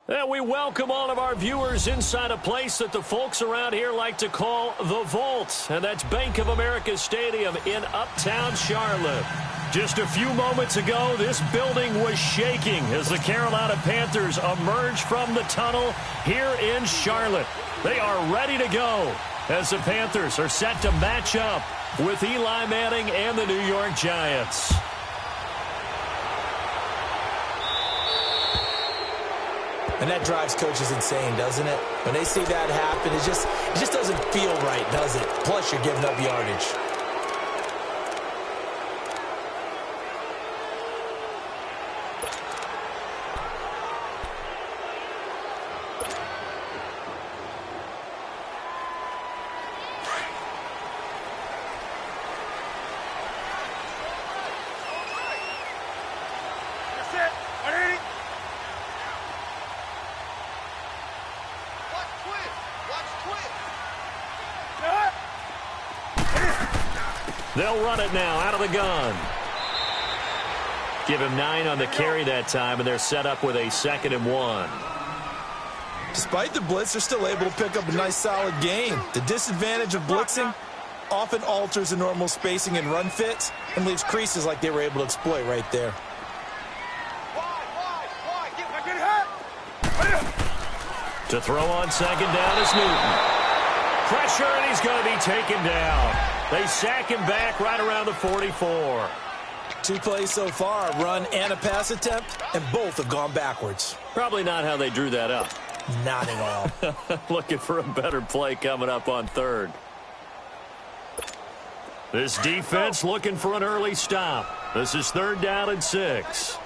And we welcome all of our viewers inside a place that the folks around here like to call the Vault. And that's Bank of America Stadium in Uptown Charlotte. Just a few moments ago, this building was shaking as the Carolina Panthers emerged from the tunnel here in Charlotte. They are ready to go as the Panthers are set to match up with Eli Manning and the New York Giants. And that drives coaches insane, doesn't it? When they see that happen, it just doesn't feel right, does it? Plus, you're giving up yardage. They'll run it now out of the gun. Give him 9 on the carry that time, and they're set up with a 2nd and 1. Despite the blitz, they're still able to pick up a nice, solid gain. The disadvantage of blitzing often alters the normal spacing and run fits and leaves creases like they were able to exploit right there. To throw on 2nd down is Newton. Pressure, and he's going to be taken down. They sack him back right around the 44. 2 plays so far, a run and a pass attempt, and both have gone backwards. Probably not how they drew that up. Not at all. Looking for a better play coming up on 3rd. This defense looking for an early stop. This is 3rd down and 6.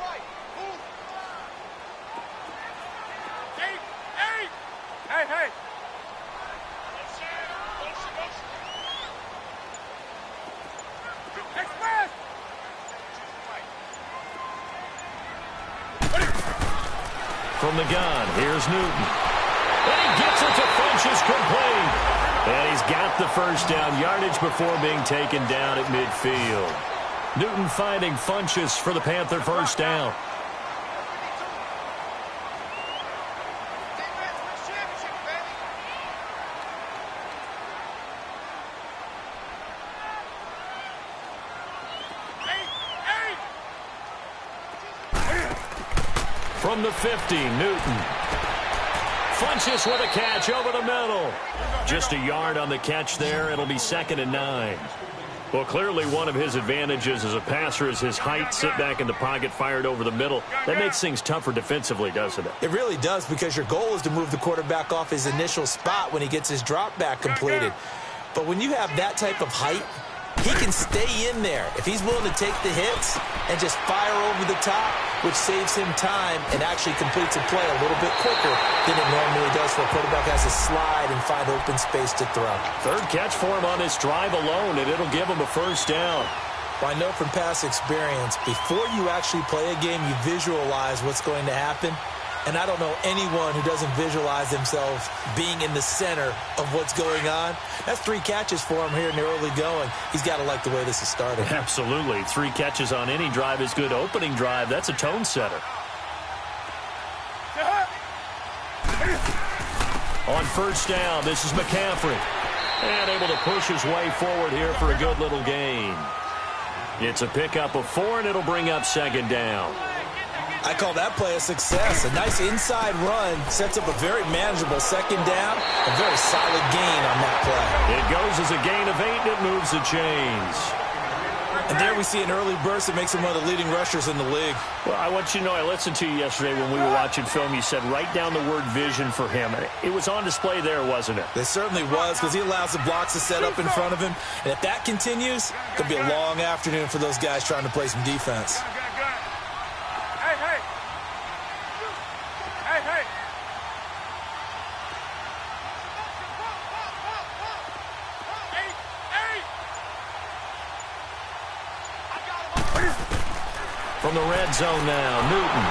From the gun, here's Newton. And he gets it to Funchess complete. And he's got the 1st down yardage before being taken down at midfield. Newton finding Funchess for the Panther 1st down. From the 50, Newton. Funchess with a catch over the middle. Just a yard on the catch there. It'll be 2nd and 9. Well, clearly one of his advantages as a passer is his height. Sit back in the pocket, fired over the middle. That makes things tougher defensively, doesn't it? It really does, because your goal is to move the quarterback off his initial spot when he gets his drop back completed. But when you have that type of height, he can stay in there if he's willing to take the hits and just fire over the top, which saves him time and actually completes a play a little bit quicker than it normally does for a quarterback has to slide and find open space to throw. 3rd catch for him on this drive alone, and it'll give him a 1st down. Well, I know from past experience, before you actually play a game, you visualize what's going to happen. And I don't know anyone who doesn't visualize themselves being in the center of what's going on. That's 3 catches for him here in the early going. He's got to like the way this is started. Absolutely. 3 catches on any drive is good. Opening drive, that's a tone setter. On 1st down, this is McCaffrey. And able to push his way forward here for a good little gain. It's a pickup of 4, and it'll bring up 2nd down. I call that play a success. A nice inside run sets up a very manageable 2nd down. A very solid gain on that play. It goes as a gain of 8, and it moves the chains. And there we see an early burst that makes him one of the leading rushers in the league. Well, I want you to know, I listened to you yesterday when we were watching film. You said write down the word vision for him. It was on display there, wasn't it? It certainly was, because he allows the blocks to set up in front of him. And if that continues, it could be a long afternoon for those guys trying to play some defense. From the red zone now, Newton.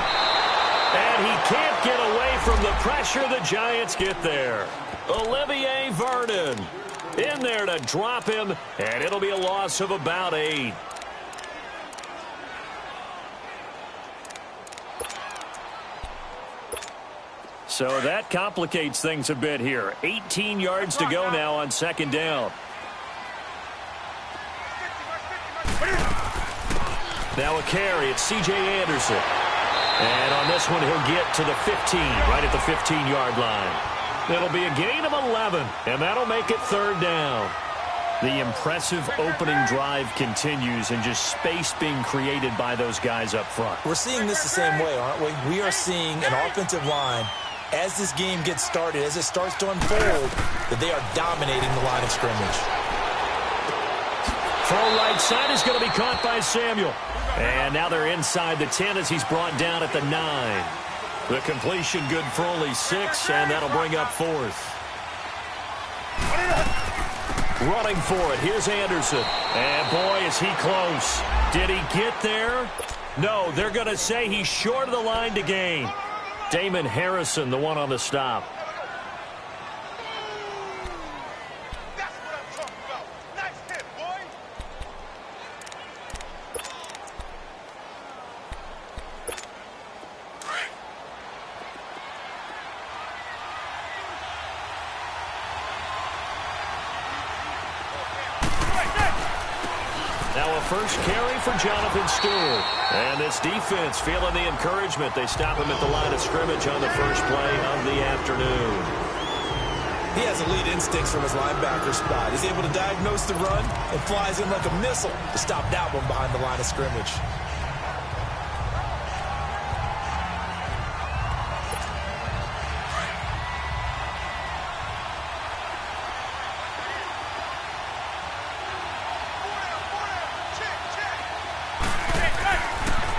And he can't get away from the pressure. The Giants get there. Olivier Vernon in there to drop him, and it'll be a loss of about 8. So that complicates things a bit here. 18 yards to go now on second down. Now a carry. It's C.J. Anderson. And on this one, he'll get to the 15, right at the 15-yard line. It'll be a gain of 11, and that'll make it third down. The impressive opening drive continues, and just space being created by those guys up front. We're seeing this the same way, aren't we? We are seeing an offensive line, as this game gets started, as it starts to unfold, that they are dominating the line of scrimmage. Throw right side is going to be caught by Samuel. And now they're inside the 10 as he's brought down at the 9. The completion good for only 6, and that'll bring up fourth. Running for it. Here's Anderson. And boy, is he close. Did he get there? No, they're going to say he's short of the line to gain. Damon Harrison, the one on the stop. Now a first carry for Jonathan Stewart. And this defense feeling the encouragement. They stop him at the line of scrimmage on the first play of the afternoon. He has elite instincts from his linebacker spot. He's able to diagnose the run and flies in like a missile to stop that one behind the line of scrimmage.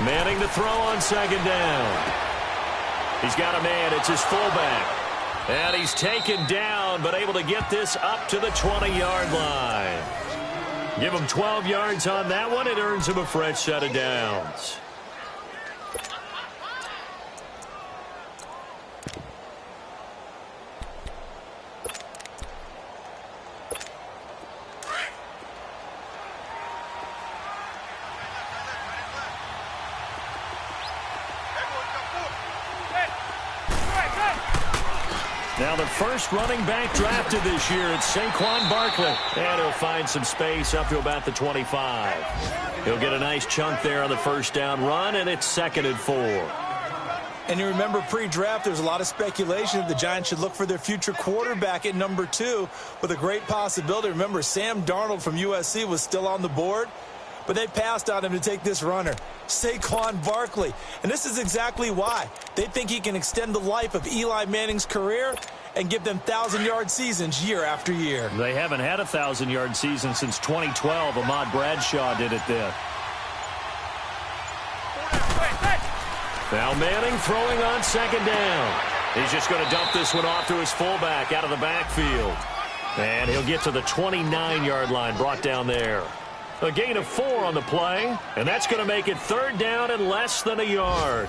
Manning to throw on second down. He's got a man. It's his fullback. And he's taken down, but able to get this up to the 20-yard line. Give him 12 yards on that one. It earns him a fresh set of downs. Now the first running back drafted this year, it's Saquon Barkley. And he'll find some space up to about the 25. He'll get a nice chunk there on the first down run, and it's 2nd and 4. And you remember pre-draft, there's a lot of speculation that the Giants should look for their future quarterback at number 2 with a great possibility. Remember, Sam Darnold from USC was still on the board, but they passed on him to take this runner, Saquon Barkley. And this is exactly why. They think he can extend the life of Eli Manning's career and give them 1,000-yard seasons year after year. They haven't had a 1,000-yard season since 2012. Ahmad Bradshaw did it then. Now Manning throwing on second down. He's just going to dump this one off to his fullback out of the backfield. And he'll get to the 29-yard line, brought down there. A gain of 4 on the play, and that's going to make it third down and less than a yard.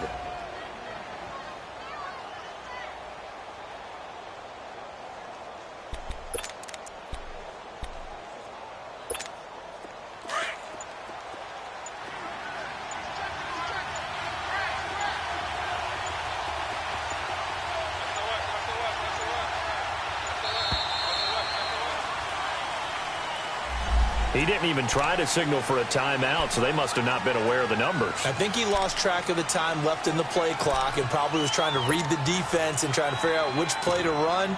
He didn't even try to signal for a timeout, so they must have not been aware of the numbers. I think he lost track of the time left in the play clock and probably was trying to read the defense and trying to figure out which play to run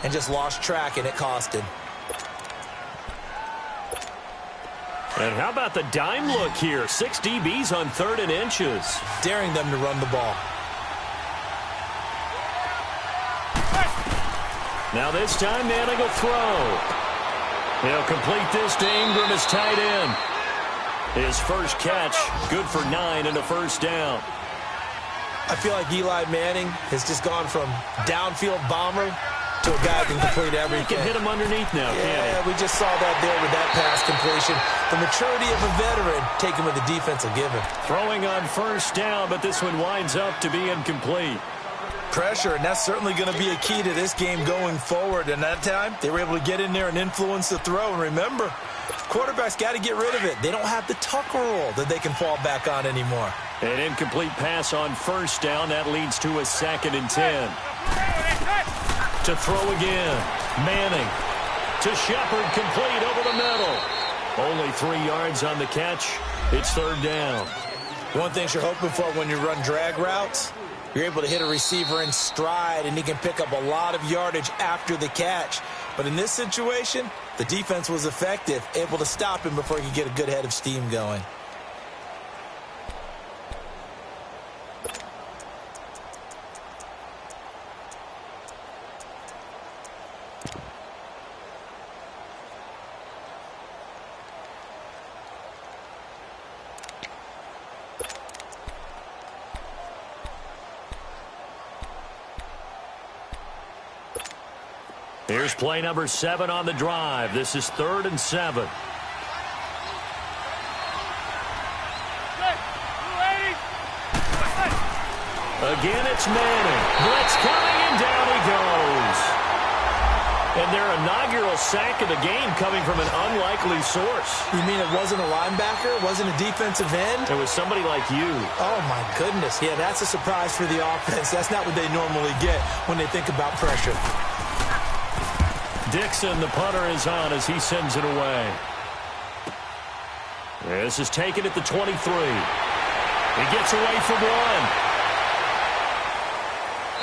and just lost track, and it cost him. And how about the dime look here? 6 DBs on 3rd and inches. Daring them to run the ball. Now this time, Manning will throw. He'll complete this to Ingram as tight end. His first catch, good for 9 and a first down. I feel like Eli Manning has just gone from downfield bomber to a guy who can complete everything. He can hit him underneath now, can't he? Yeah, we just saw that there with that pass completion. The maturity of a veteran taken with the defense will give him. Throwing on first down, but this one winds up to be incomplete. Pressure, and that's certainly going to be a key to this game going forward. And that time, they were able to get in there and influence the throw. And remember, quarterbacks got to get rid of it. They don't have the Tucker rule that they can fall back on anymore. An incomplete pass on first down. That leads to a 2nd and 10. To throw again. Manning to Shepard, complete over the middle. Only 3 yards on the catch. It's third down. One thing you're hoping for when you run drag routes, you're able to hit a receiver in stride, and he can pick up a lot of yardage after the catch. But in this situation, the defense was effective, able to stop him before he could get a good head of steam going. Here's play number 7 on the drive. This is 3rd and 7. Again, it's Manning. Blitz coming, and down he goes. And their inaugural sack of the game coming from an unlikely source. You mean it wasn't a linebacker? It wasn't a defensive end? It was somebody like you. Oh, my goodness. Yeah, that's a surprise for the offense. That's not what they normally get when they think about pressure. Dixon, the punter, is on as he sends it away. This is taken at the 23. He gets away from 1.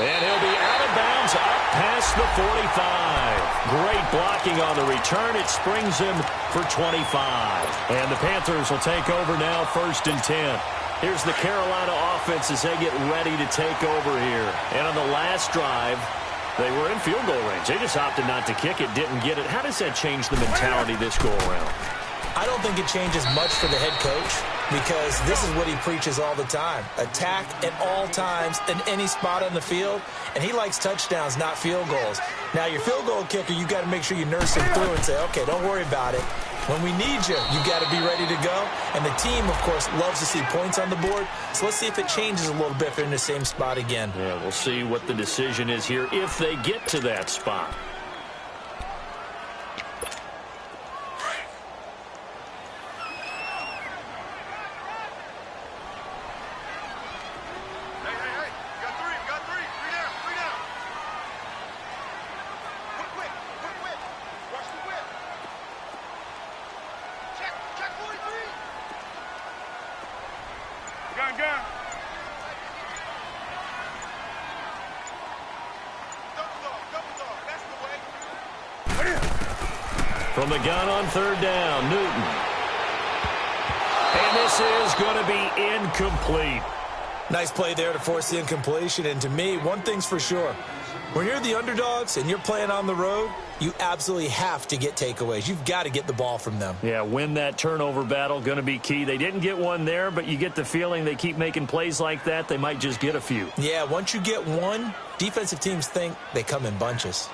And he'll be out of bounds up past the 45. Great blocking on the return. It springs him for 25. And the Panthers will take over now, 1st and 10. Here's the Carolina offense as they get ready to take over here. And on the last drive, they were in field goal range. They just opted not to kick it, didn't get it. How does that change the mentality this go-around? I don't think it changes much for the head coach because this is what he preaches all the time. Attack at all times in any spot on the field, and he likes touchdowns, not field goals. Now, your field goal kicker, you got to make sure you nurse him through and say, okay, don't worry about it. When we need you, you got to be ready to go. And the team, of course, loves to see points on the board. So let's see if it changes a little bit if they're in the same spot again. Yeah, we'll see what the decision is here if they get to that spot. From the gun on 3rd down, Newton. And this is going to be incomplete. Nice play there to force the incompletion. And to me, one thing's for sure. When you're the underdogs and you're playing on the road, you absolutely have to get takeaways. You've got to get the ball from them. Yeah, win that turnover battle, going to be key. They didn't get one there, but you get the feeling they keep making plays like that, they might just get a few. Yeah, once you get one, defensive teams think they come in bunches.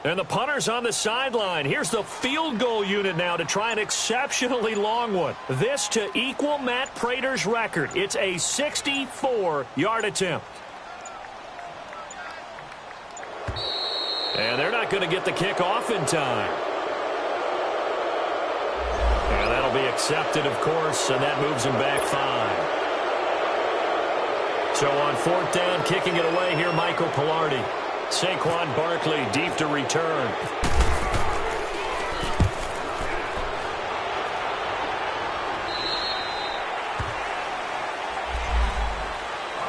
And the punter's on the sideline. Here's the field goal unit now to try an exceptionally long one. This to equal Matt Prater's record. It's a 64-yard attempt. And they're not going to get the kick off in time. And that'll be accepted, of course, and that moves him back 5. So on 4th down, kicking it away here, Michael Pilardi. Saquon Barkley deep to return.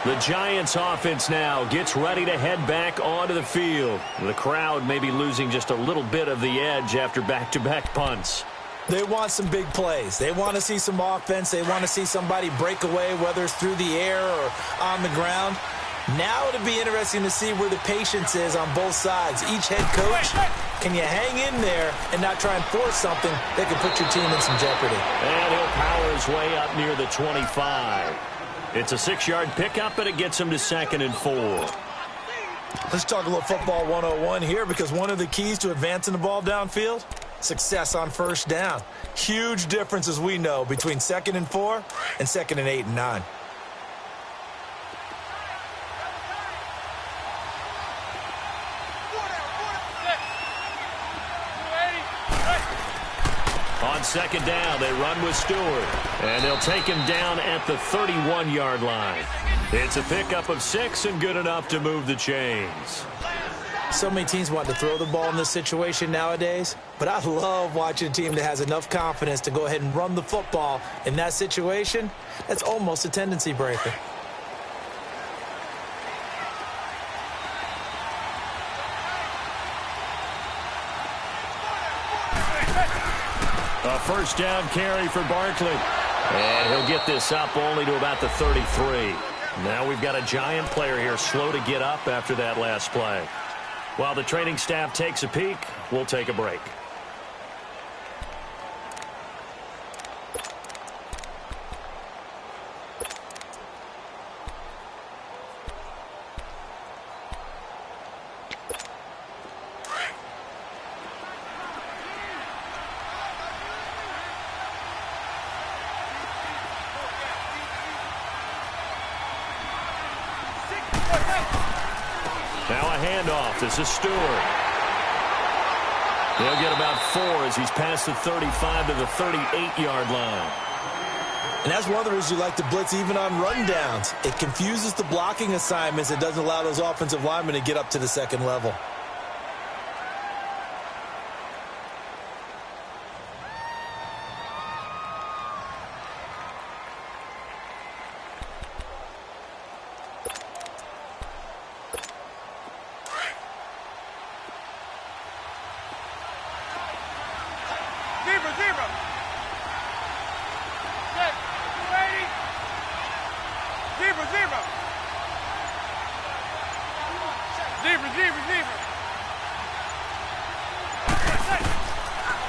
The Giants offense now gets ready to head back onto the field. The crowd may be losing just a little bit of the edge after back-to-back punts. They want some big plays. They want to see some offense. They want to see somebody break away, whether it's through the air or on the ground. Now it'll be interesting to see where the patience is on both sides. Each head coach, can you hang in there and not try and force something that could put your team in some jeopardy? And he'll power his way up near the 25. It's a 6-yard pickup, and it gets him to 2nd and 4. Let's talk a little football 101 here, because one of the keys to advancing the ball downfield, success on 1st down. Huge difference, as we know, between 2nd and 4 and 2nd and 8 and 9. On second down, they run with Stewart. And they'll take him down at the 31-yard line. It's a pickup of 6 and good enough to move the chains. So many teams want to throw the ball in this situation nowadays, but I love watching a team that has enough confidence to go ahead and run the football in that situation. That's almost a tendency breaker. A first down carry for Barkley. And he'll get this up only to about the 33. Now we've got a Giant player here slow to get up after that last play. While the training staff takes a peek, we'll take a break. Now a handoff. This is Stewart. He'll get about 4 as he's past the 35 to the 38-yard line. And that's one of the reasons you like to blitz even on rundowns. It confuses the blocking assignments. It doesn't allow those offensive linemen to get up to the second level.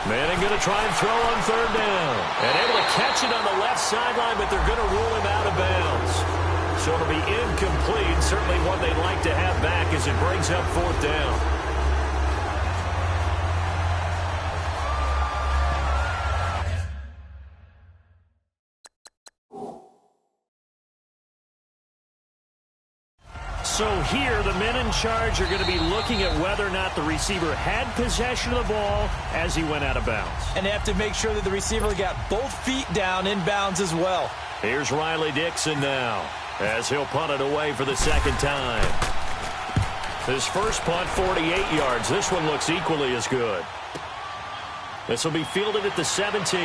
Manning going to try and throw on third down. And able to catch it on the left sideline, but they're going to rule him out of bounds. So it'll be incomplete. Certainly one they'd like to have back as it brings up fourth down. So here, the men in charge are going to be looking at whether or not the receiver had possession of the ball as he went out of bounds. And they have to make sure that the receiver got both feet down in bounds as well. Here's Riley Dixon now as he'll punt it away for the second time. His first punt, 48 yards. This one looks equally as good. This will be fielded at the 17.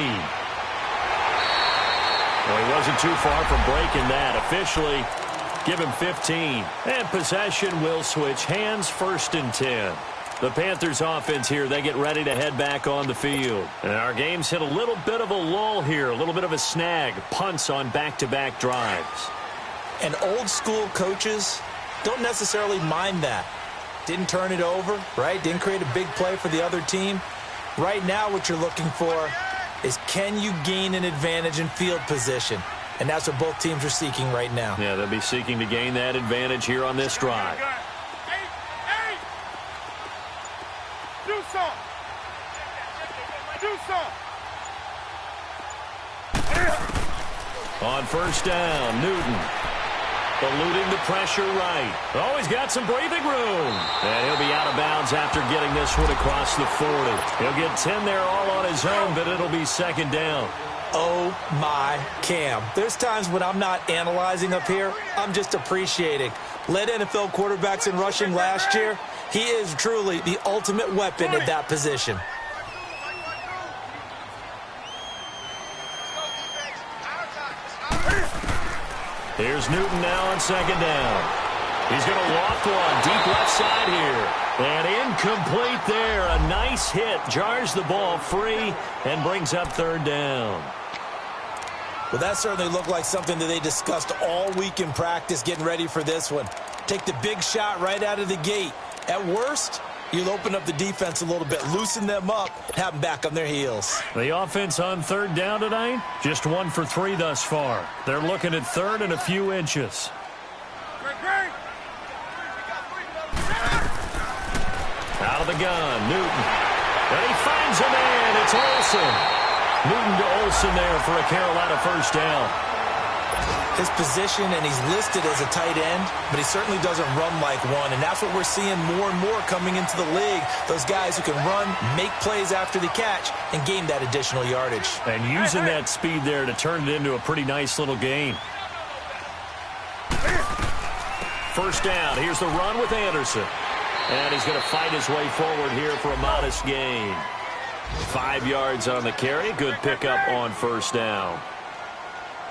Well, he wasn't too far from breaking that. Officially, give him 15. And possession will switch hands, 1st and 10. The Panthers offense here, they get ready to head back on the field. And our game's hit a little bit of a lull here, a little bit of a snag. Punts on back-to-back drives. And old school coaches don't necessarily mind that. Didn't turn it over, right? Didn't create a big play for the other team. Right now what you're looking for is, can you gain an advantage in field position? And that's what both teams are seeking right now. Yeah, they'll be seeking to gain that advantage here on this drive. Do some. On first down, Newton. Eluding the pressure right. Oh, he's got some breathing room. And he'll be out of bounds after getting this one across the 40. He'll get 10 there all on his own, but it'll be second down. Oh, my Cam. There's times when I'm not analyzing up here. I'm just appreciating. Led NFL quarterbacks in rushing last year. He is truly the ultimate weapon at that position. Here's Newton now on second down. He's going to loft one deep left side here. And incomplete there. A nice hit. Jars the ball free and brings up third down. Well, that certainly looked like something that they discussed all week in practice getting ready for this one. Take the big shot right out of the gate. At worst, you'll open up the defense a little bit, loosen them up, have them back on their heels. The offense on third down tonight, just 1 for 3 thus far. They're looking at third and a few inches. Out of the gun, Newton. And he finds a man. It's Olsen. Newton to Olsen there for a Carolina first down. his position, and he's listed as a tight end, but he certainly doesn't run like one, and that's what we're seeing more and more coming into the league. Those guys who can run, make plays after the catch, and gain that additional yardage. And using that speed there to turn it into a pretty nice little gain. First down. Here's the run with Anderson. And he's going to fight his way forward here for a modest gain. 5 yards on the carry. Good pickup on first down.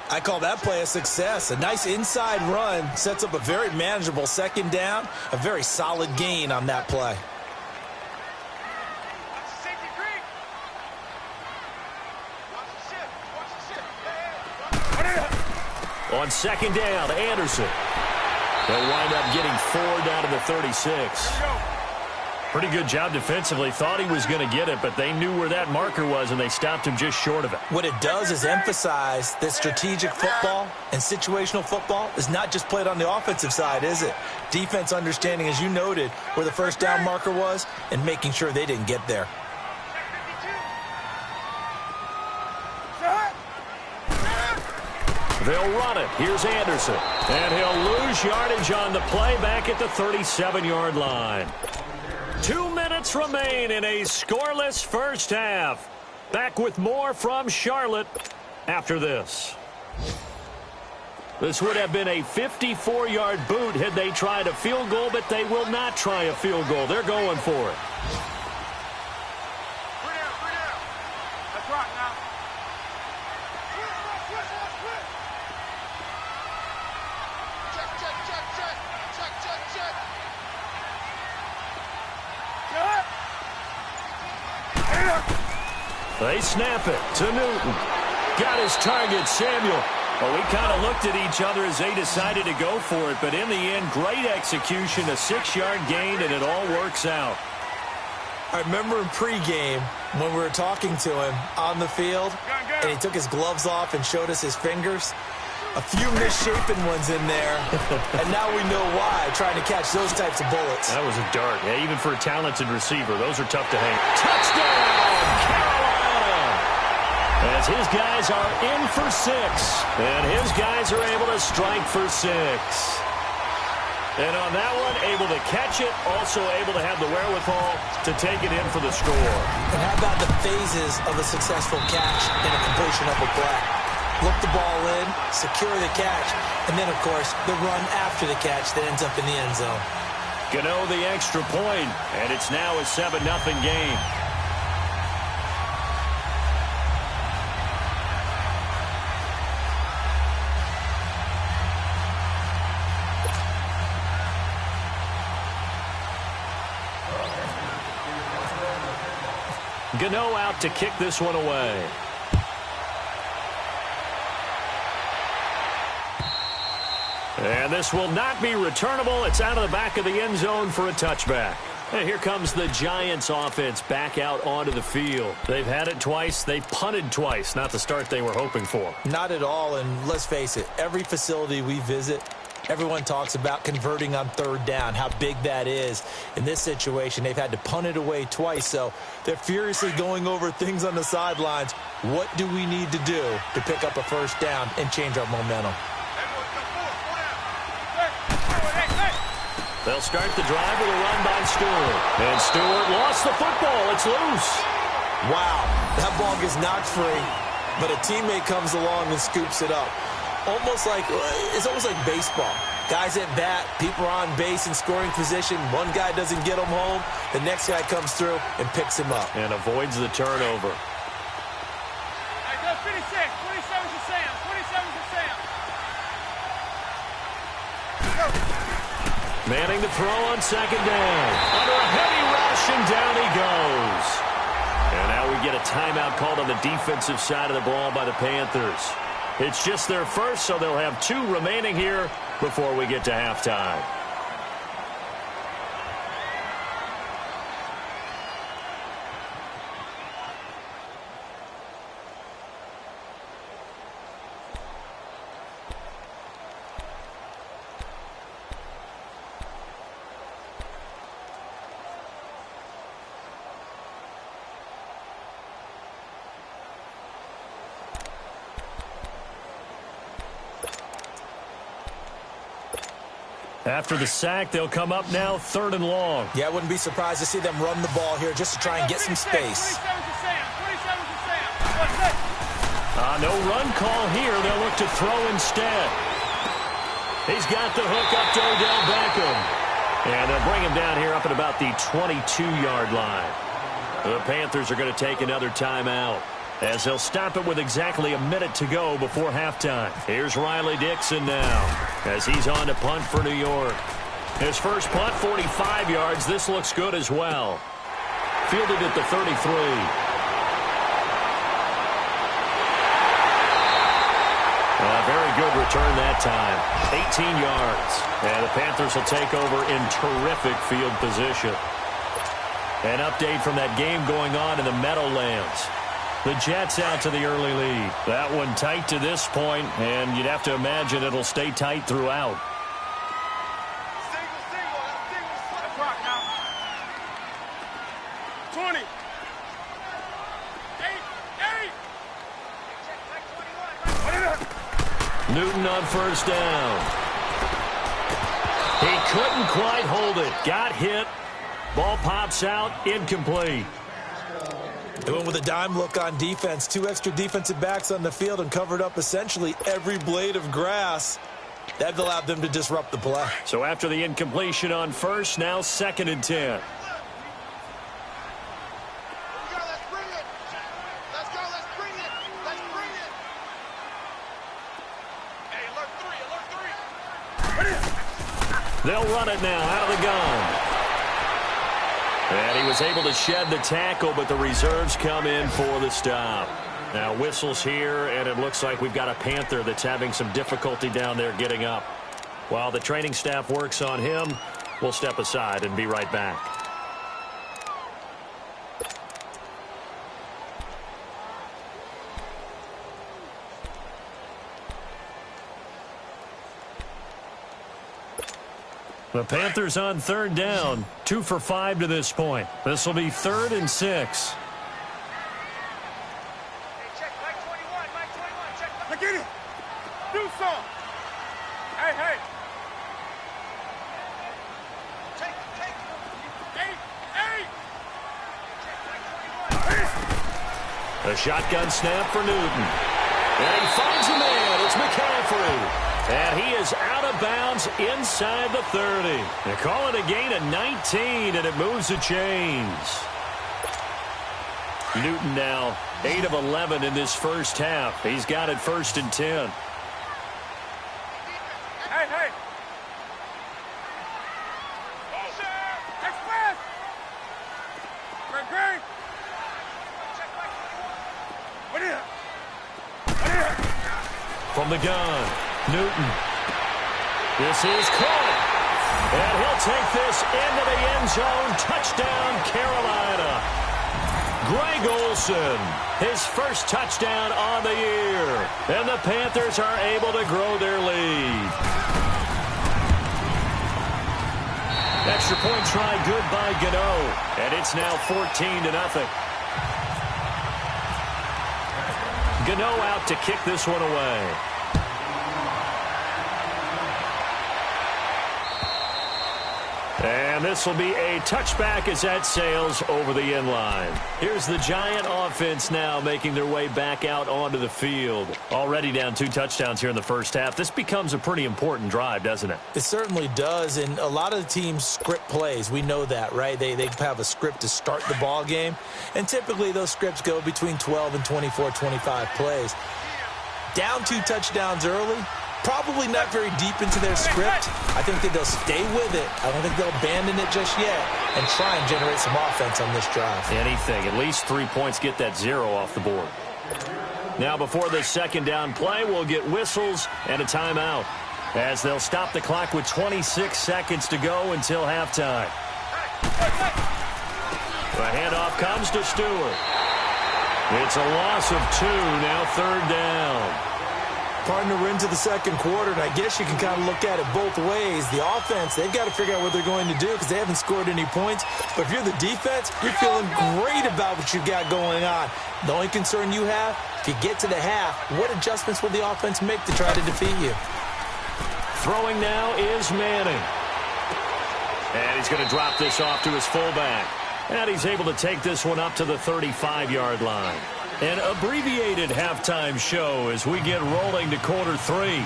I call that play a success. A nice inside run sets up a very manageable second down. A very solid gain on that play. On second down, Anderson. They'll wind up getting 4 down to the 36. Pretty good job defensively. Thought he was going to get it, but they knew where that marker was, and they stopped him just short of it. What it does is emphasize that strategic football and situational football is not just played on the offensive side, is it? Defense understanding, as you noted, where the first down marker was and making sure they didn't get there. They'll run it. Here's Anderson. And he'll lose yardage on the play back at the 37-yard line. 2 minutes remain in a scoreless first half. Back with more from Charlotte after this. This would have been a 54-yard boot had they tried a field goal, but they will not try a field goal. They're going for it. That's right now. They snap it to Newton. Got his target, Samuel. Well, we kind of looked at each other as they decided to go for it, but in the end, great execution, a 6-yard gain, and it all works out. I remember in pregame when we were talking to him on the field, and he took his gloves off and showed us his fingers. A few misshapen ones in there, and now we know why, trying to catch those types of bullets. That was a dart. Yeah, even for a talented receiver, those are tough to hang. Touchdown, Carolina! As his guys are in for 6, and his guys are able to strike for 6. And on that one, able to catch it, also able to have the wherewithal to take it in for the score. And how about the phases of a successful catch and a completion of a play? Look the ball in, secure the catch, and then, of course, the run after the catch that ends up in the end zone. Gano the extra point, and it's now a 7-0 game. Gano out to kick this one away. And this will not be returnable. It's out of the back of the end zone for a touchback. And here comes the Giants offense back out onto the field. They've had it twice. They've punted twice. Not the start they were hoping for. Not at all, and let's face it, every facility we visit, everyone talks about converting on third down, how big that is. In this situation, they've had to punt it away twice, so they're furiously going over things on the sidelines. What do we need to do to pick up a first down and change our momentum? They'll start the drive with a run by Stewart. And Stewart lost the football. It's loose. Wow, that ball gets knocked free, but a teammate comes along and scoops it up. It's almost like baseball. Guys at bat, people are on base in scoring position. One guy doesn't get him home. The next guy comes through and picks him up. And avoids the turnover. Hey, go 56. 27 to Sam. 27 to Sam. Manning to throw on second down. Under a heavy rush, and down he goes. And now we get a timeout called on the defensive side of the ball by the Panthers. It's just their first, so they'll have 2 remaining here before we get to halftime. After the sack, they'll come up now 3rd and long. Yeah, I wouldn't be surprised to see them run the ball here just to try and get some space. 27 to Sam. No run call here. They'll look to throw instead. He's got the hook up to Odell Beckham. And they'll bring him down here up at about the 22-yard line. The Panthers are going to take another timeout, as they'll stop it with exactly a minute to go before halftime. Here's Riley Dixon now, as he's on to punt for New York. His first punt, 45 yards. This looks good as well. Fielded at the 33. A very good return that time. 18 yards. And the Panthers will take over in terrific field position. An update from that game going on in the Meadowlands. The Jets out to the early lead. That one tight to this point, and you'd have to imagine it'll stay tight throughout. Let's rock now. 20. 8. Newton on first down. He couldn't quite hold it. Got hit. Ball pops out. Incomplete. Doing with a dime look on defense. 2 extra defensive backs on the field and covered up essentially every blade of grass. That allowed them to disrupt the play. So after the incompletion on first, now 2nd and 10. They'll run it now out of the gun. And he was able to shed the tackle, but the reserves come in for the stop. Now whistles here, and it looks like we've got a Panther that's having some difficulty down there getting up. While the training staff works on him, we'll step aside and be right back. The Panthers on 3rd down. 2 for 5 to this point. This will be 3rd and 6. Hey, check Mike 21. Mike 21. Check. Look at it. Do something. Hey. Take. 8. Check Mike 21. A shotgun snap for Newton. And he finds a man. It's McCaffrey. And he is out of bounds inside the 30. They call it a gain of 19, and it moves the chains. Newton now 8 of 11 in this first half. He's got it 1st and 10. Hey. Express. Great. What is it? From the gun. Newton. This is caught. And he'll take this into the end zone. Touchdown, Carolina. Greg Olsen, his first touchdown on the year. And the Panthers are able to grow their lead. Extra point try good by Gano. And it's now 14-0. Gano out to kick this one away. And this will be a touchback as that sails over the end line. Here's the Giant offense now making their way back out onto the field. Already down 2 touchdowns here in the first half. This becomes a pretty important drive, doesn't it? It certainly does, and a lot of the teams script plays. We know that, right? They have a script to start the ball game, and typically those scripts go between 12 and 24, 25 plays. Down 2 touchdowns early. Probably not very deep into their script. I think that they'll stay with it. I don't think they'll abandon it just yet and try and generate some offense on this drive. Anything. At least 3 points get that 0 off the board. Now before the 2nd down play, we'll get whistles and a timeout, as they'll stop the clock with 26 seconds to go until halftime. The handoff comes to Stewart. It's a loss of 2, now 3rd down. Partner, we're into the 2nd quarter, and I guess you can kind of look at it both ways. The offense, they've got to figure out what they're going to do because they haven't scored any points. But if you're the defense, you're feeling great about what you've got going on. The only concern you have, if you get to the half, what adjustments will the offense make to try to defeat you? Throwing now is Manning. And he's going to drop this off to his fullback. And he's able to take this one up to the 35-yard line. An abbreviated halftime show as we get rolling to quarter 3.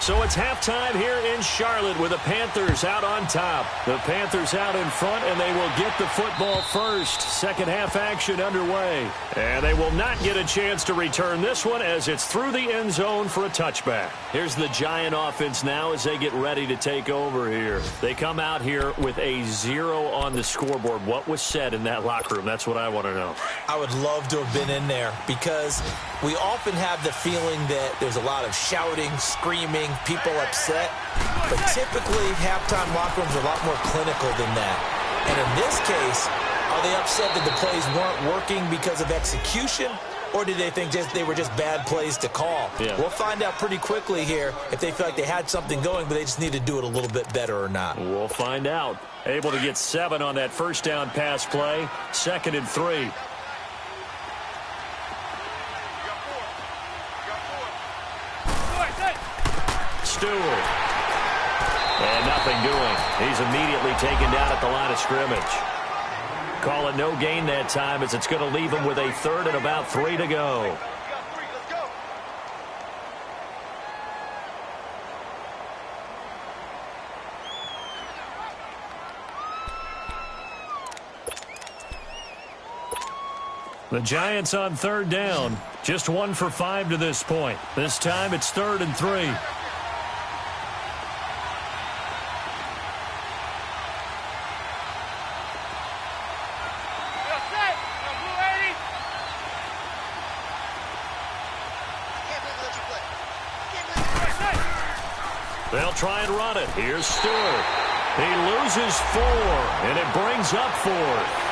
So it's halftime here in Charlotte with the Panthers out on top. The Panthers out in front, and they will get the football first. Second half action underway. And they will not get a chance to return this one as it's through the end zone for a touchback. Here's the Giant offense now as they get ready to take over here. They come out here with a 0 on the scoreboard. What was said in that locker room? That's what I want to know. I would love to have been in there because we often have the feeling that there's a lot of shouting, screaming, people upset, but typically halftime locker rooms are a lot more clinical than that. And in this case, are they upset that the plays weren't working because of execution, or did they think they were just bad plays to call? Yeah. We'll find out pretty quickly here if they feel like they had something going, but they just need to do it a little bit better or not. We'll find out. Able to get 7 on that first down pass play. 2nd and 3. Stewart. And nothing doing. He's immediately taken down at the line of scrimmage. Call it no gain that time as it's going to leave him with a 3rd and about 3 to go. The Giants on 3rd down. Just 1 for 5 to this point. This time it's 3rd and 3. They'll try and run it. Here's Stewart. He loses 4, and it brings up 4th.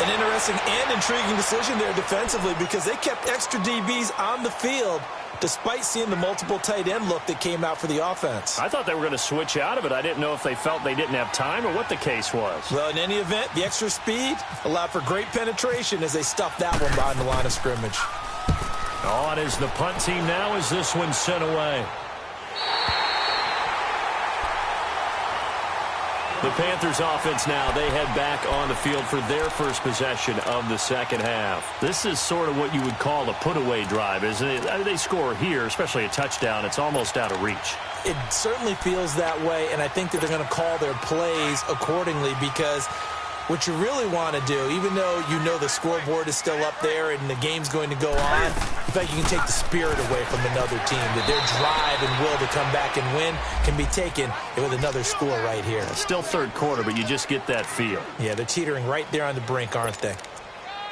An interesting and intriguing decision there defensively because they kept extra DBs on the field despite seeing the multiple tight end look that came out for the offense. I thought they were going to switch out of it. I didn't know if they felt they didn't have time or what the case was. Well, in any event, the extra speed allowed for great penetration as they stuffed that one behind the line of scrimmage. On is the punt team now as this one's sent away. The Panthers offense now, they head back on the field for their first possession of the second half. This is sort of what you would call a put-away drive, isn't it? They score here, especially a touchdown. It's almost out of reach. It certainly feels that way, and I think that they're going to call their plays accordingly because what you really want to do, even though you know the scoreboard is still up there and the game's going to go on, in fact, you can take the spirit away from another team, that their drive and will to come back and win can be taken with another score right here. Still 3rd quarter, but you just get that feel. Yeah, they're teetering right there on the brink, aren't they?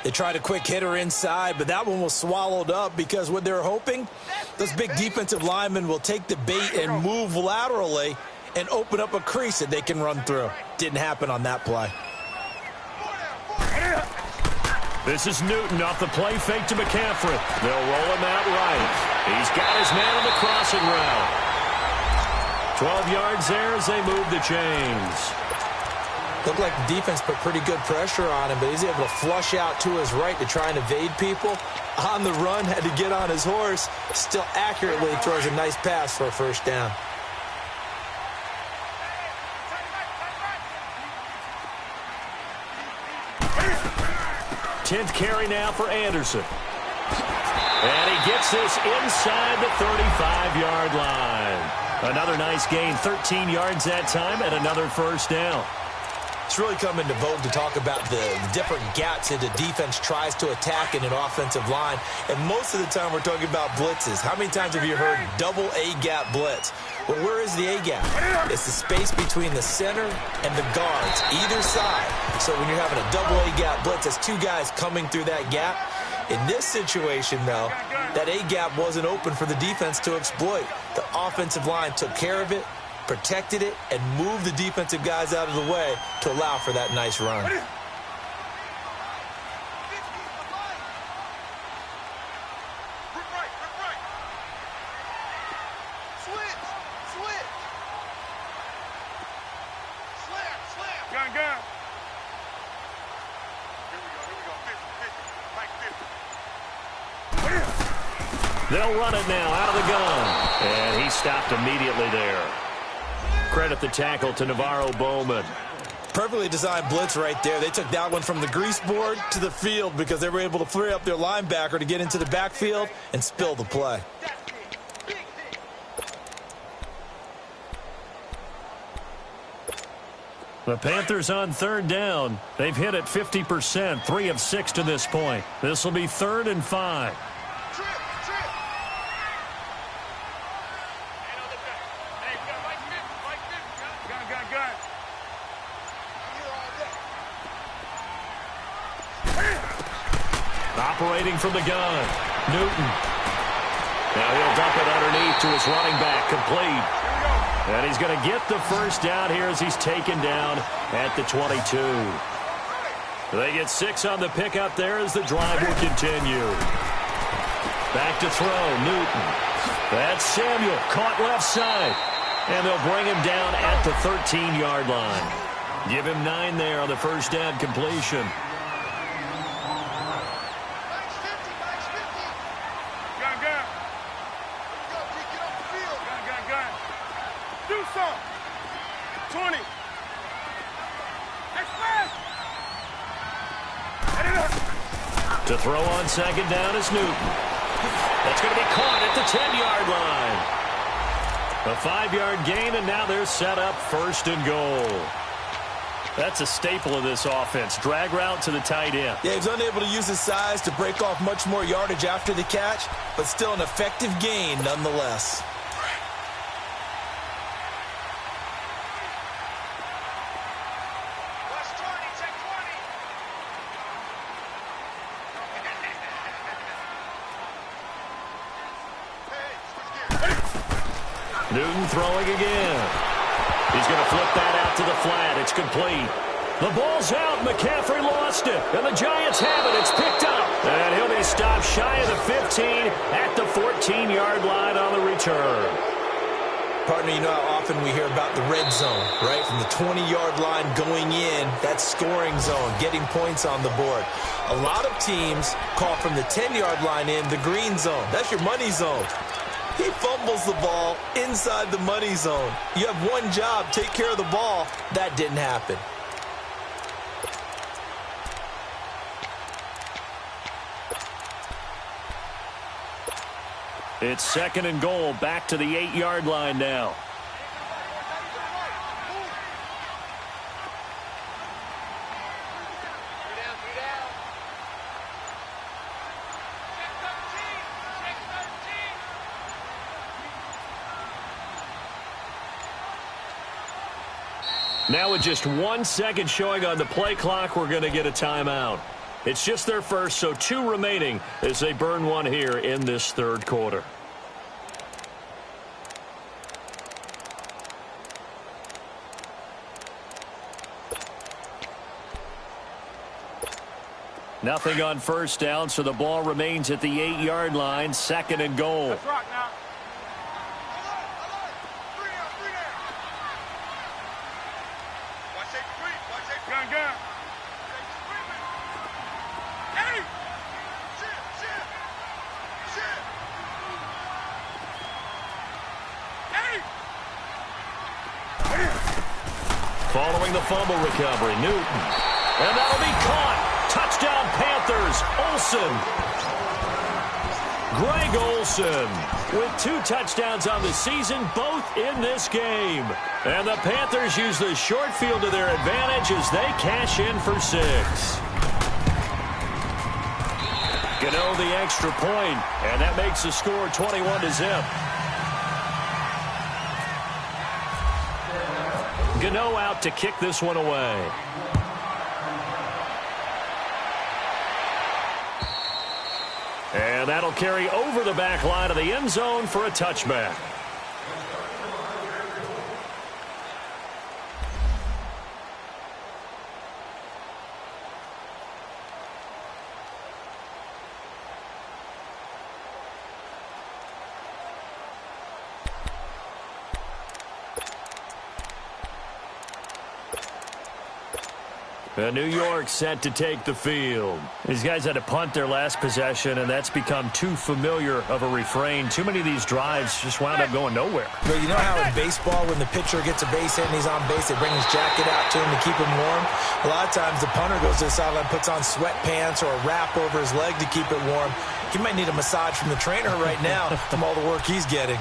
They tried a quick hitter inside, but that one was swallowed up because what they're hoping, those big defensive linemen will take the bait and move laterally and open up a crease that they can run through. Didn't happen on that play. This is Newton off the play fake to McCaffrey. They'll roll him out right. He's got his man on the crossing route. 12 yards there as they move the chains. Looked like the defense put pretty good pressure on him, but he's able to flush out to his right to try and evade people. On the run, had to get on his horse. Still accurately throws a nice pass for a first down. 10th carry now for Anderson. And he gets this inside the 35-yard line. Another nice gain, 13 yards that time, and another first down. It's really come into vogue to talk about the different gaps that the defense tries to attack in an offensive line. And most of the time we're talking about blitzes. How many times have you heard double A-gap blitz? Well, where is the A-gap? It's the space between the center and the guards, either side. So when you're having a double A-gap blitz, that's 2 guys coming through that gap. In this situation, though, that A-gap wasn't open for the defense to exploit. The offensive line took care of it, protected it, and moved the defensive guys out of the way to allow for that nice run. They'll run it now out of the gun. And he stopped immediately there. Credit the tackle to Navarro Bowman. Perfectly designed blitz right there. They took that one from the grease board to the field because they were able to free up their linebacker to get into the backfield and spill the play. The Panthers on third down. They've hit it 50%, 3 of 6 to this point. This will be 3rd and 5. Operating from the gun, Newton. Now he'll dump it underneath to his running back, complete. And he's going to get the first down here as he's taken down at the 22. They get 6 on the pickup there as the drive will continue. Back to throw, Newton. That's Samuel, caught left side. And they'll bring him down at the 13-yard line. Give him 9 there on the first down completion. To throw on second down is Newton. That's going to be caught at the 10-yard line. A 5-yard gain, and now they're set up 1st and goal. That's a staple of this offense. Drag route to the tight end. Yeah, he's unable to use his size to break off much more yardage after the catch, but still an effective gain nonetheless. Newton throwing again. He's going to flip that out to the flat. It's complete. The ball's out. McCaffrey lost it. And the Giants have it. It's picked up. And he'll be stopped shy of the 15 at the 14-yard line on the return. Partner, you know how often we hear about the red zone, right? From the 20-yard line going in, that scoring zone, getting points on the board. A lot of teams call from the 10-yard line in the green zone. That's your money zone. He fumbles the ball inside the money zone. You have one job, take care of the ball. That didn't happen. It's 2nd and goal, back to the 8-yard line now. Now with just 1 second showing on the play clock, we're going to get a timeout. It's just their first, so 2 remaining as they burn one here in this 3rd quarter. Nothing on first down, so the ball remains at the 8-yard line, 2nd and goal. Let's rock now. Gun. Hey! Following the fumble recovery, Newton. And that'll be caught. Touchdown Panthers, Olsen. Greg Olsen with 2 touchdowns on the season, both in this game. And the Panthers use the short field to their advantage as they cash in for 6. Gano the extra point, and that makes the score 21-0. Gano out to kick this one away. And that'll carry over the back line of the end zone for a touchback. New York set to take the field. These guys had to punt their last possession, and that's become too familiar of a refrain. Too many of these drives just wound up going nowhere. But you know how in baseball, when the pitcher gets a base hit and he's on base, they bring his jacket out to him to keep him warm? A lot of times the punter goes to the sideline, puts on sweatpants or a wrap over his leg to keep it warm. He might need a massage from the trainer right now from all the work he's getting.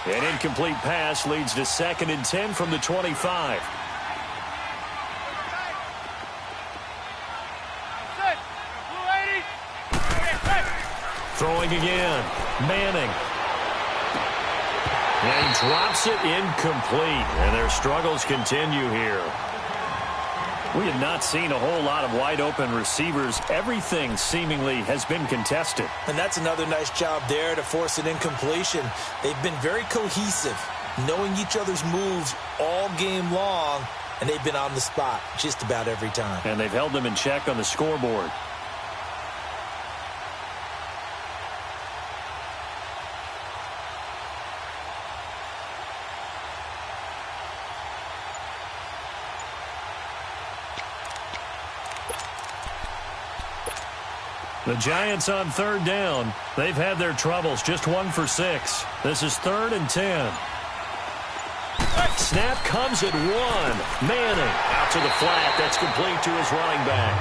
An incomplete pass leads to 2nd and 10 from the 25. Throwing again. Manning. And he drops it incomplete. And their struggles continue here. We have not seen a whole lot of wide-open receivers. Everything seemingly has been contested. And that's another nice job there to force an incompletion. They've been very cohesive, knowing each other's moves all game long, and they've been on the spot just about every time. And they've held them in check on the scoreboard. The Giants on 3rd down. They've had their troubles. Just 1 for 6. This is 3rd and 10. Snap comes at 1. Manning out to the flat. That's complete to his running back.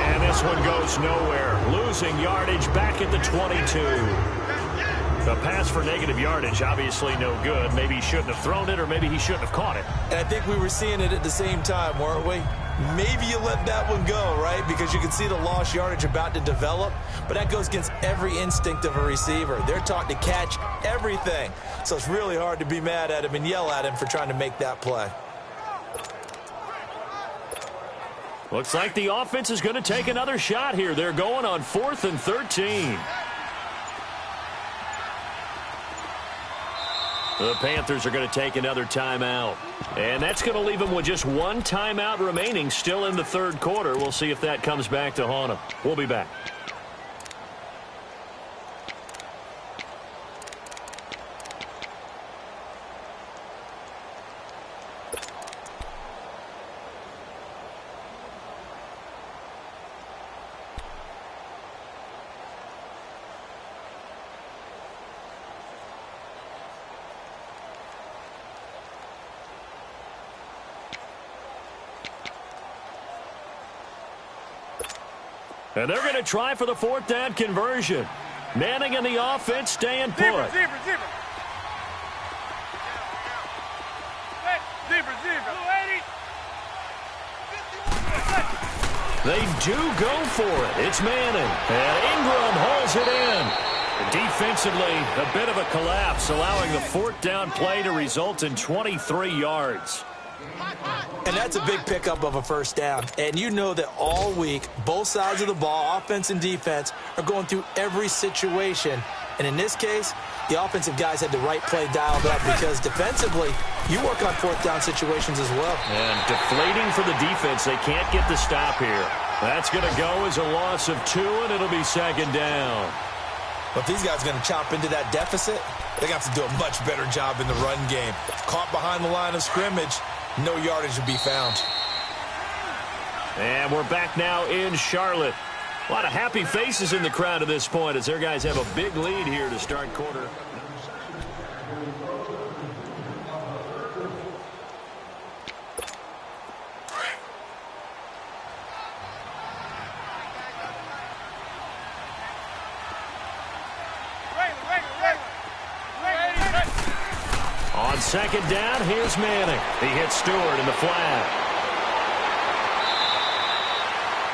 And this one goes nowhere. Losing yardage back at the 22. The pass for negative yardage, obviously no good. Maybe he shouldn't have thrown it, or maybe he shouldn't have caught it. And I think we were seeing it at the same time, weren't we? Maybe you let that one go, right? Because you can see the lost yardage about to develop. But that goes against every instinct of a receiver. They're taught to catch everything. So it's really hard to be mad at him and yell at him for trying to make that play. Looks like the offense is going to take another shot here. They're going on 4th and 13. The Panthers are going to take another timeout. And that's going to leave them with just 1 timeout remaining still in the 3rd quarter. We'll see if that comes back to haunt them. We'll be back. And they're going to try for the 4th down conversion. Manning and the offense staying put. Zebra. They do go for it. It's Manning. And Ingram holds it in. Defensively, a bit of a collapse, allowing the 4th down play to result in 23 yards. And that's a big pickup of a 1st down. And you know that all week, both sides of the ball, offense and defense, are going through every situation. And in this case, the offensive guys had the right play dialed up because defensively, you work on 4th down situations as well. And deflating for the defense. They can't get the stop here. That's going to go as a loss of 2, and it'll be 2nd down. But if these guys are going to chop into that deficit, they're going to have to do a much better job in the run game. Caught behind the line of scrimmage, no yardage to be found. And we're back now in Charlotte. A lot of happy faces in the crowd at this point as their guys have a big lead here to start quarter. On 2nd down, here's Manning. He hits Stewart in the flat.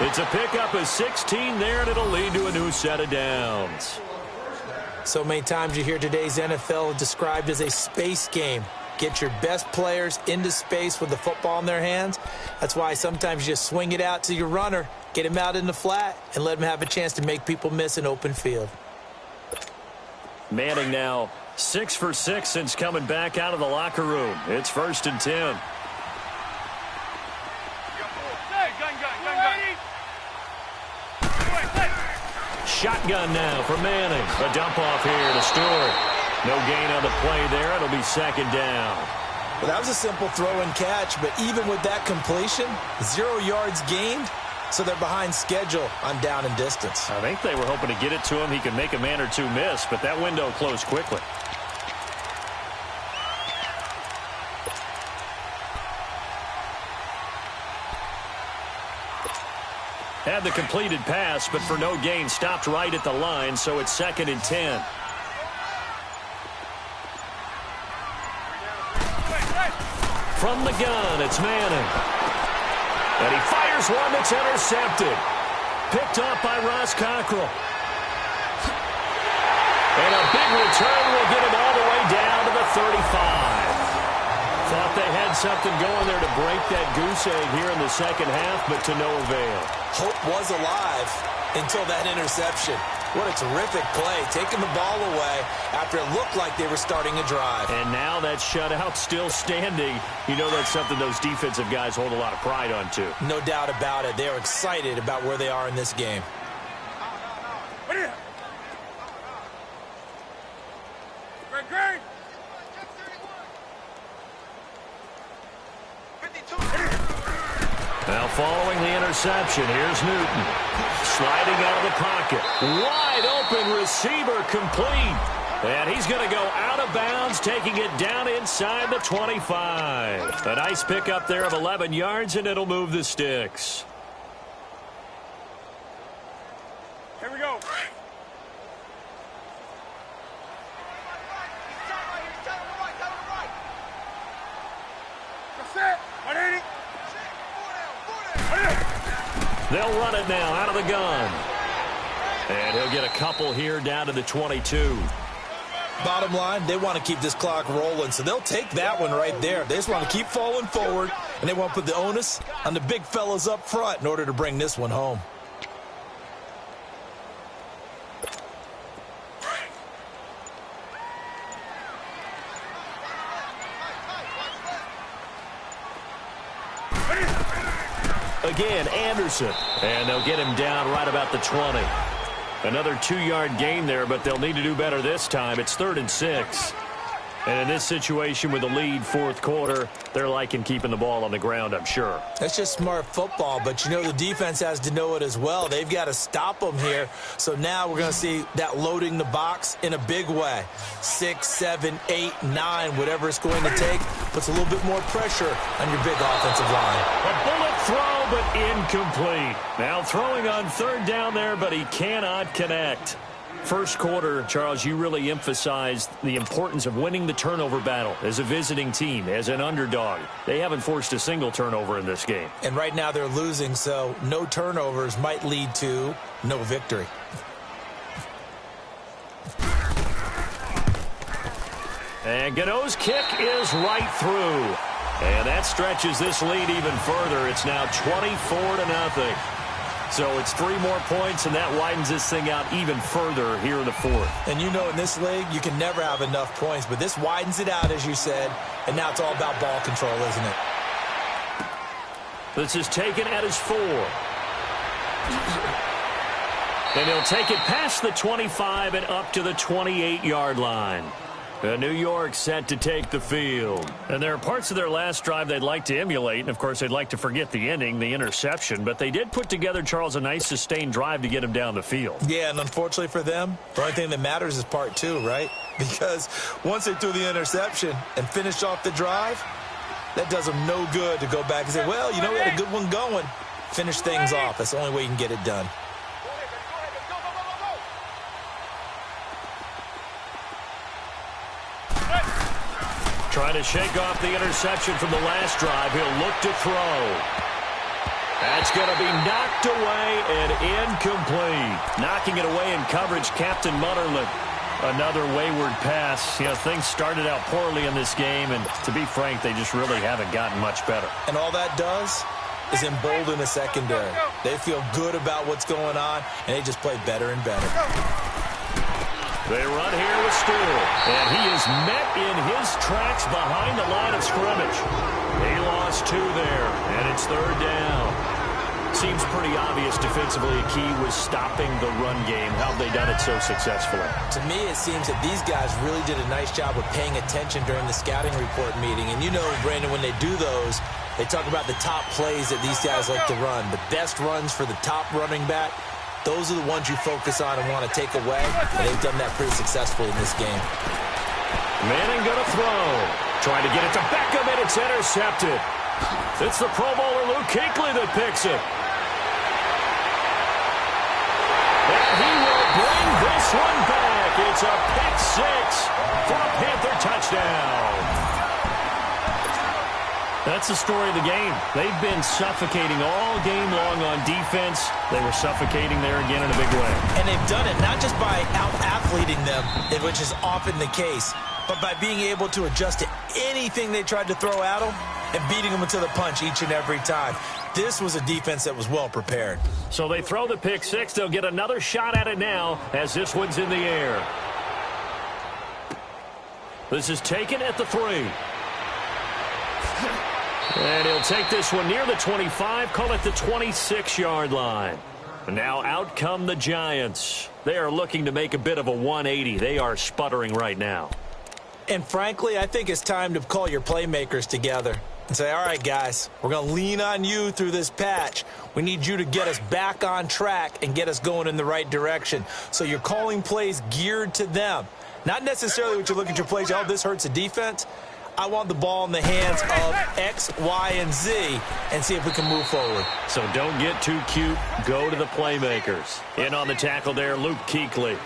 It's a pickup of 16 there, and it'll lead to a new set of downs. So many times you hear today's NFL described as a space game. Get your best players into space with the football in their hands. That's why sometimes you just swing it out to your runner, get him out in the flat, and let him have a chance to make people miss an open field. Manning now 6 for 6 since coming back out of the locker room. It's 1st and 10. Shotgun now for Manning. A dump off here to Stewart. No gain on the play there. It'll be second down. Well, that was a simple throw and catch, but even with that completion, 0 yards gained, so they're behind schedule on down and distance. I think they were hoping to get it to him. He could make a man or two miss, but that window closed quickly. Had the completed pass, but for no gain, stopped right at the line, so it's 2nd and 10. From the gun, it's Manning. And he fires one that's intercepted. Picked off by Ross Cockrell. And a big return will get him all the way down to the 35. Thought they had something going there to break that goose egg here in the second half, but to no avail. Hope was alive until that interception. What a terrific play, taking the ball away after it looked like they were starting a drive. And now that shutout still standing. You know that's something those defensive guys hold a lot of pride on, too. No doubt about it. They are excited about where they are in this game. Now following the interception, here's Newton. Sliding out of the pocket. Wide open receiver complete. And he's going to go out of bounds, taking it down inside the 25. A nice pickup there of 11 yards, and it'll move the sticks. Here we go. That's it. 180. They'll run it now out of the gun. And he'll get a couple here down to the 22. Bottom line, they want to keep this clock rolling, so they'll take that one right there. They just want to keep falling forward, and they want to put the onus on the big fellas up front in order to bring this one home. Again, Anderson. And they'll get him down right about the 20. Another 2-yard gain there, but they'll need to do better this time. It's 3rd and 6. And in this situation with the lead, fourth quarter, they're liking keeping the ball on the ground, I'm sure. That's just smart football, but you know the defense has to know it as well. They've got to stop them here. So now we're going to see that loading the box in a big way. 6, 7, 8, 9, whatever it's going to take, puts a little bit more pressure on your big offensive line. A bullet throw, but incomplete. Now throwing on 3rd down there, but he cannot connect. First quarter, Charles, you really emphasized the importance of winning the turnover battle as a visiting team, as an underdog. They haven't forced a single turnover in this game. And right now they're losing, so no turnovers might lead to no victory. And Gano's kick is right through. And that stretches this lead even further. It's now 24-0. So it's 3 more points, and that widens this thing out even further here in the fourth. And you know in this league, you can never have enough points, but this widens it out, as you said, and now it's all about ball control, isn't it? This is taken at his 4. And he'll take it past the 25 and up to the 28-yard line. New York set to take the field. And there are parts of their last drive they'd like to emulate. And, of course, they'd like to forget the ending, the interception. But they did put together, Charles, a nice sustained drive to get him down the field. Yeah, and unfortunately for them, the only thing that matters is part 2, right? Because once they threw the interception and finished off the drive, that does them no good to go back and say, well, you know, we had a good one going. Finish things off. That's the only way you can get it done. Trying to shake off the interception from the last drive. He'll look to throw. That's going to be knocked away and incomplete. Knocking it away in coverage, Captain Mutterland. Another wayward pass. You know, things started out poorly in this game, and to be frank, they just really haven't gotten much better. And all that does is embolden the secondary. They feel good about what's going on, and they just play better and better. They run here with Stewart, and he is met in his tracks behind the line of scrimmage. He lost 2 there, and it's 3rd down. Seems pretty obvious defensively a key was stopping the run game. How have they done it so successfully? To me, it seems that these guys really did a nice job of paying attention during the scouting report meeting. And you know, Brandon, when they do those, they talk about the top plays that these guys like to run. The best runs for the top running back, those are the ones you focus on and want to take away. And they've done that pretty successfully in this game. Manning going to throw. Trying to get it to Beckham, and it's intercepted. It's the Pro Bowler Luke Kuechly that picks it. And he will bring this one back. It's a pick six for a Panther touchdown. That's the story of the game. They've been suffocating all game long on defense. They were suffocating there again in a big way. And they've done it not just by out-athleting them, which is often the case, but by being able to adjust to anything they tried to throw at them and beating them into the punch each and every time. This was a defense that was well prepared. So they throw the pick six. They'll get another shot at it now as this one's in the air. This is taken at the 3. And he'll take this one near the 25, call it the 26-yard line. And now out come the Giants. They are looking to make a bit of a 180. They are sputtering right now. And frankly, I think it's time to call your playmakers together and say, all right, guys, we're going to lean on you through this patch. We need you to get us back on track and get us going in the right direction. So you're calling plays geared to them. Not necessarily what you look at your plays, oh, this hurts the defense. I want the ball in the hands of X, Y, and Z and see if we can move forward. So don't get too cute. Go to the playmakers. In on the tackle there, Luke Kuechly.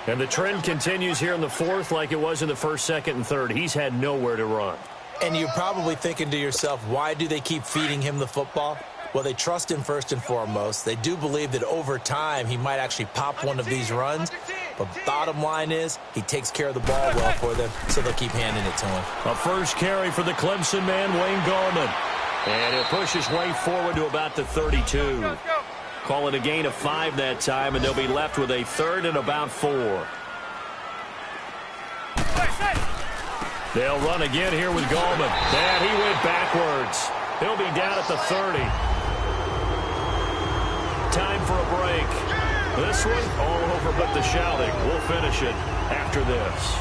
And the trend continues here in the 4th like it was in the 1st, 2nd, and 3rd. He's had nowhere to run. And you're probably thinking to yourself, why do they keep feeding him the football? Well, they trust him first and foremost. They do believe that over time he might actually pop one of these runs. But bottom line is he takes care of the ball well for them, so they'll keep handing it to him. A first carry for the Clemson man, Wayne Gallman. And he'll push his way forward to about the 32. Call it a gain of 5 that time, and they'll be left with a 3rd and about 4. They'll run again here with Gallman. And he went backwards. He'll be down at the 30. Time for a break. This one, all over but the shouting. We'll finish it after this.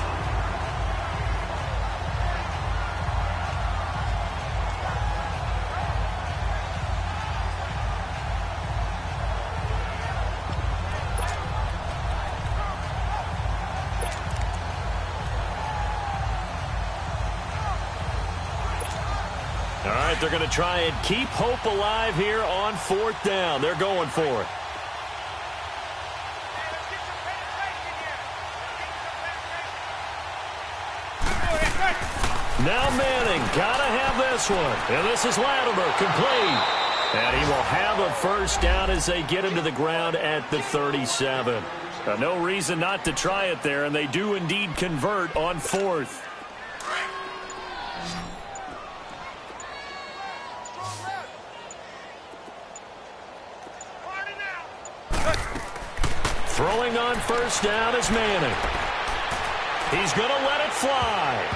All right, they're going to try and keep hope alive here on 4th down. They're going for it. Now Manning, gotta have this one. And this is Latimer, complete. And he will have a first down as they get him to the ground at the 37. No reason not to try it there, and they do indeed convert on 4th. Throwing on first down is Manning. He's going to let it fly.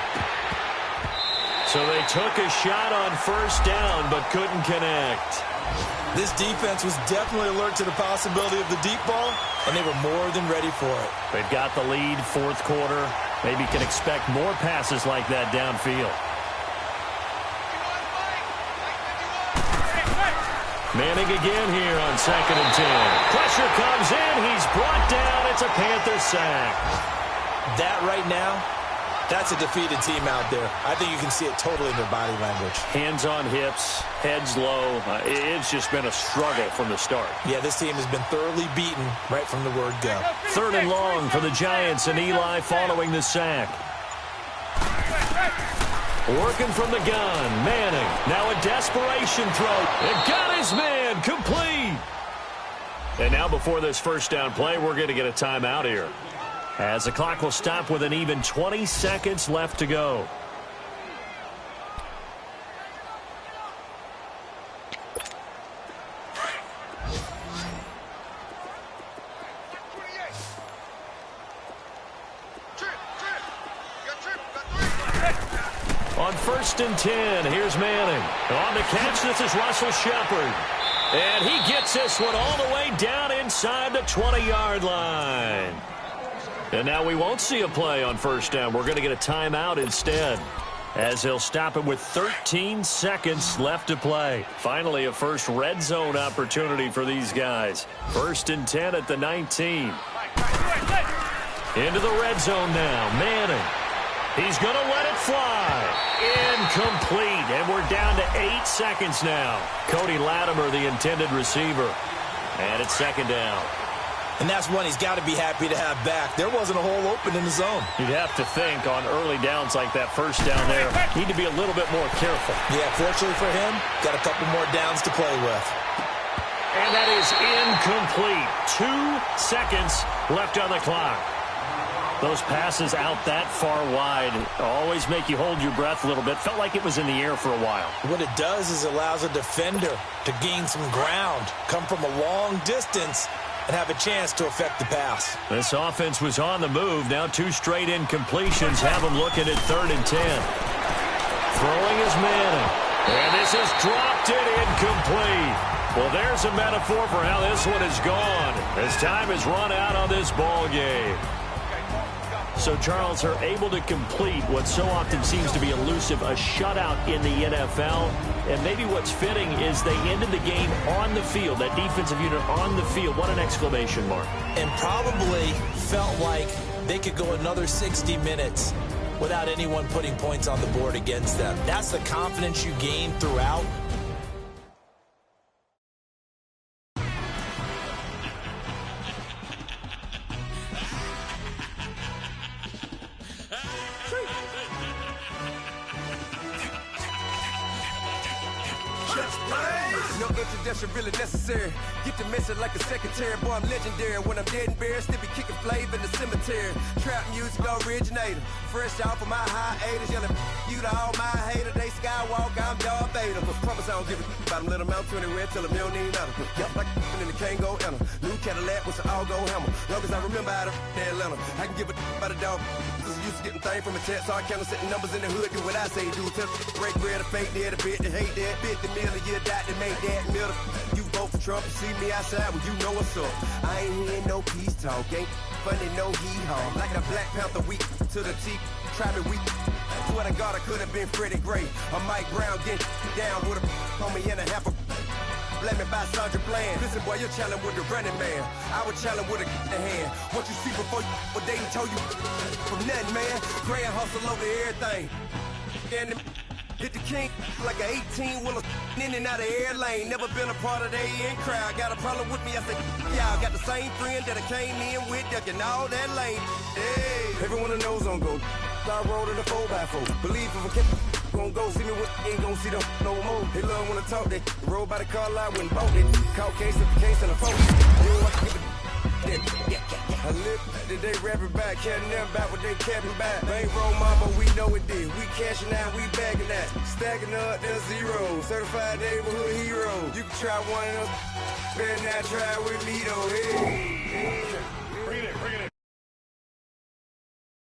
So they took a shot on first down but couldn't connect. This defense was definitely alert to the possibility of the deep ball, and they were more than ready for it. They've got the lead, 4th quarter. Maybe can expect more passes like that downfield. Manning again here on 2nd and 10. Pressure comes in. He's brought down. It's a Panther sack. That right now, that's a defeated team out there. I think you can see it totally in their body language. Hands on hips, heads low. It's just been a struggle from the start. Yeah, this team has been thoroughly beaten right from the word go. 3rd and long for the Giants, and Eli following the sack. Working from the gun, Manning. Now a desperation throw. And got his man, complete. And now before this first down play, we're going to get a timeout here, as the clock will stop with an even 20 seconds left to go. On 1st and 10, here's Manning. On the catch, this is Russell Shepard. And he gets this one all the way down inside the 20-yard line. And now we won't see a play on first down. We're going to get a timeout instead, as he'll stop it with 13 seconds left to play. Finally, a first red zone opportunity for these guys. 1st and 10 at the 19. Into the red zone now. Manning. He's going to let it fly. Incomplete. And we're down to 8 seconds now. Cody Latimer, the intended receiver. And it's 2nd down. And that's one he's got to be happy to have back. There wasn't a hole open in the zone. You'd have to think on early downs like that, first down there, need to be a little bit more careful. Yeah, fortunately for him, got a couple more downs to play with. And that is incomplete. 2 seconds left on the clock. Those passes out that far wide always make you hold your breath a little bit. Felt like it was in the air for a while. What it does is it allows a defender to gain some ground, come from a long distance, and have a chance to affect the pass. This offense was on the move. Now 2 straight incompletions have them looking at 3rd and 10. Throwing is Manning. And this is dropped it incomplete. Well, there's a metaphor for how this one is gone, as time has run out on this ball game. So, Charles, are able to complete what so often seems to be elusive, a shutout in the NFL. And maybe what's fitting is they ended the game on the field, that defensive unit on the field. What an exclamation mark. And probably felt like they could go another 60 minutes without anyone putting points on the board against them. That's the confidence you gain throughout. No introduction really necessary. Get the message like a secretary. Boy, I'm legendary. When I'm dead and buried, still be kicking flavor in the cemetery. Trap music originator. Fresh off of my hiatus. Yelling you to all my haters. They skywalk, I'm Darth Vader. Promise I don't give a about them. Let them out 20 red. Tell them you don't need nothing. Yup, like in the Kango enter. New Cadillac with an all-go hammer. Long as I remember how to Atlanta. I can give a about a dog. Cause I'm used to getting things from a text. So I count setting numbers in the hood. Do what I say do. Tell break bread, a fake dead, a bit to hate that. 50 million, you die to make that middle. You vote for Trump, you see me outside, well, you know what's up. I ain't hearing no peace talk, ain't funny, no hee-haw. Like a Black Panther weak to the teeth, try me weak. Swear to God, I could have been Freddie Gray. Or Mike Brown getting down with a on me and a half a let me buy Sandra Bland. Listen, boy, you're challenging with the running man. I would challenge with a in hand. What you see before you, what they told you from nothing, man. Grand hustle over everything. And hit the king like an 18-wheeler in and out of air lane. Never been a part of the in crowd. Got a problem with me, I said, y'all got the same friend that I came in with, ducking all that lane. Hey, everyone knows on go. I rolled in a 4x4. Believe if I kept gon' go, see me with ain't gon' see them no more. They love when I talk, they roll by the car lot when bought it. Caught case of the case and a phone. You know what? I live today rapping back, caring them about what they capping back. They ain't roll mama, we know it did. We cashing out, we bagging that. Stacking up, there's zero. Certified neighborhood hero. You can try one of them, better not try with me though. Hey.